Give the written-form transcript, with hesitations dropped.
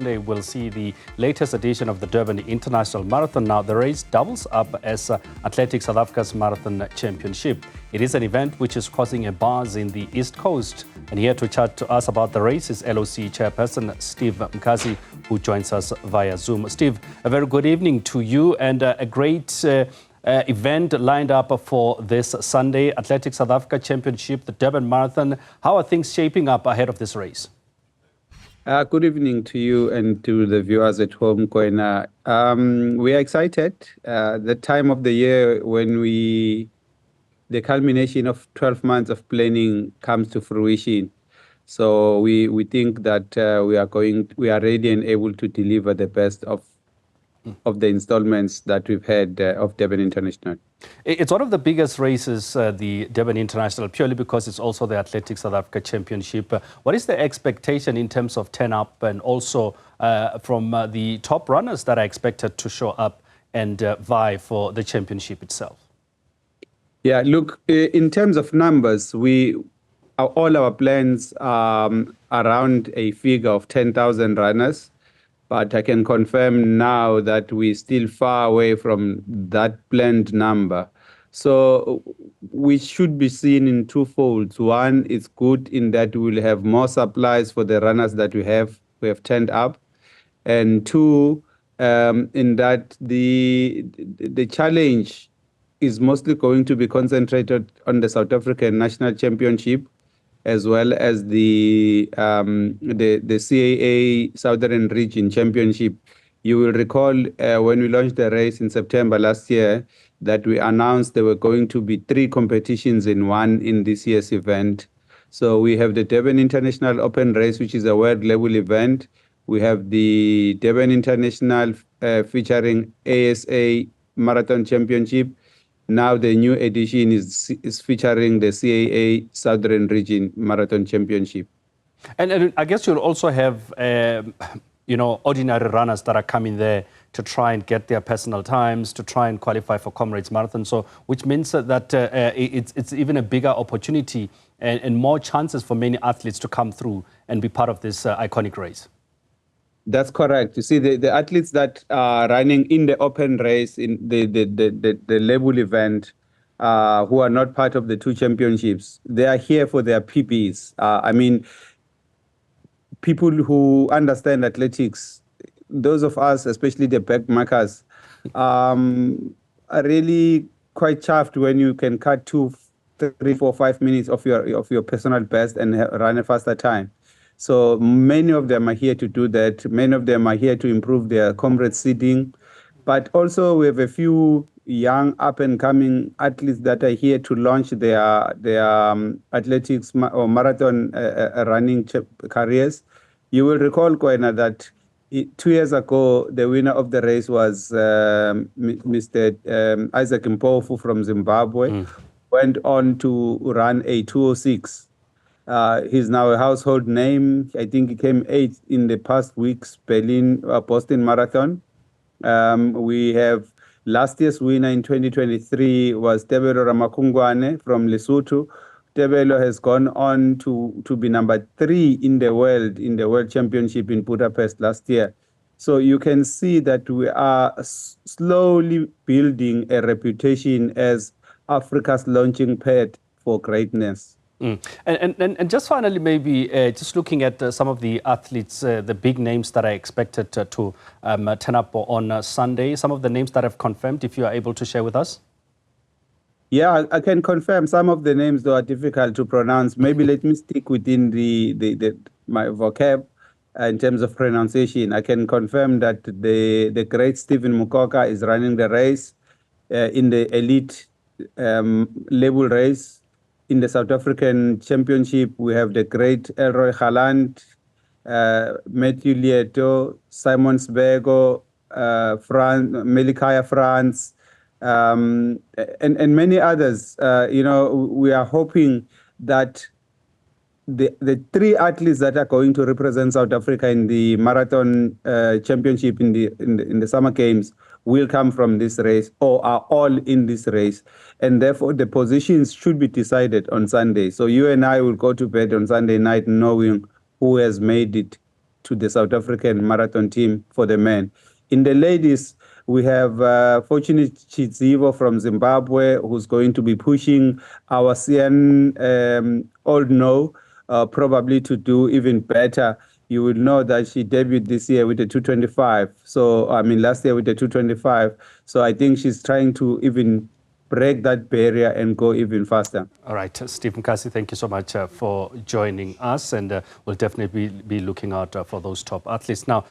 They will see the latest edition of the Durban International Marathon. Now, the race doubles up as Athletics South Africa's Marathon Championship. It is an event which is causing a buzz in the East Coast. And here to chat to us about the race is LOC Chairperson Steve Mkasi, who joins us via Zoom. Steve, a very good evening to you and a great event lined up for this Sunday, Athletics South Africa Championship, the Durban Marathon. How are things shaping up ahead of this race? Good evening to you and to the viewers at home, Kwena. We are excited. The time of the year when the culmination of 12 months of planning comes to fruition. So we think that we are ready and able to deliver the best of the installments that we've had of Durban International. It's one of the biggest races, the Durban International, purely because it's also the Athletics South Africa Championship. What is the expectation in terms of turn-up and also from the top runners that are expected to show up and vie for the championship itself? Yeah, look, in terms of numbers, all our plans are around a figure of 10,000 runners. But I can confirm now that we're still far away from that planned number. So we should be seen in two folds. One, it's good in that we'll have more supplies for the runners that we have turned up. And two, in that the challenge is mostly going to be concentrated on the South African National Championship, as well as the CAA Southern Region Championship. You will recall when we launched the race in September last year that we announced there were going to be 3 competitions in one in this year's event. So we have the Durban International Open Race, which is a world level event. We have the Durban International featuring ASA Marathon Championship. Now the new edition is featuring the CAA Southern Region Marathon Championship. And I guess you'll also have, ordinary runners that are coming there to try and get their personal times, to try and qualify for Comrades Marathon. So, which means that it's even a bigger opportunity and more chances for many athletes to come through and be part of this iconic race. That's correct. You see, the athletes that are running in the open race, in the label event, who are not part of the 2 championships, they are here for their PBs. I mean, people who understand athletics, those of us, especially the backmarkers, are really quite chuffed when you can cut 2, 3, 4, 5 minutes of your personal best and run a faster time. So many of them are here to do that. Many of them are here to improve their comrade seating. But also we have a few young up-and-coming athletes that are here to launch their athletics or marathon running careers. You will recall, Kwena, that 2 years ago, the winner of the race was Mr. Isaac Mpofu from Zimbabwe, went on to run a 2:06. He's now a household name. I think he came 8th in the past week's Boston Marathon. We have last year's winner in 2023 was Tebelo Ramakungwane from Lesotho. Tebelo has gone on to be number 3 in the World Championship in Budapest last year. So you can see that we are slowly building a reputation as Africa's launching pad for greatness. And just finally, maybe just looking at some of the athletes, the big names that are expected to turn up on Sunday, some of the names that have confirmed, if you are able to share with us. Yeah, I can confirm some of the names, though, are difficult to pronounce. Maybe let me stick within my vocab in terms of pronunciation. I can confirm that the great Stephen Mkasi is running the race in the elite label race. In the South African Championship, we have the great Elroy Haaland, Matthew Lieto, Simon Sbego, Melikaya France, and many others. We are hoping that the 3 athletes that are going to represent South Africa in the marathon championship in the summer games will come from this race or are all in this race, and therefore the positions should be decided on Sunday. So you and I will go to bed on Sunday night knowing who has made it to the South African marathon team for the men. In the ladies, we have Fortunate Chidzivo from Zimbabwe, who's going to be pushing our CN Old No, probably to do even better. You will know that she debuted this year with the 225. So, I mean, last year with the 225. So I think she's trying to even break that barrier and go even faster. All right, Steve Mkasi, thank you so much for joining us, and we'll definitely be looking out for those top athletes. Now,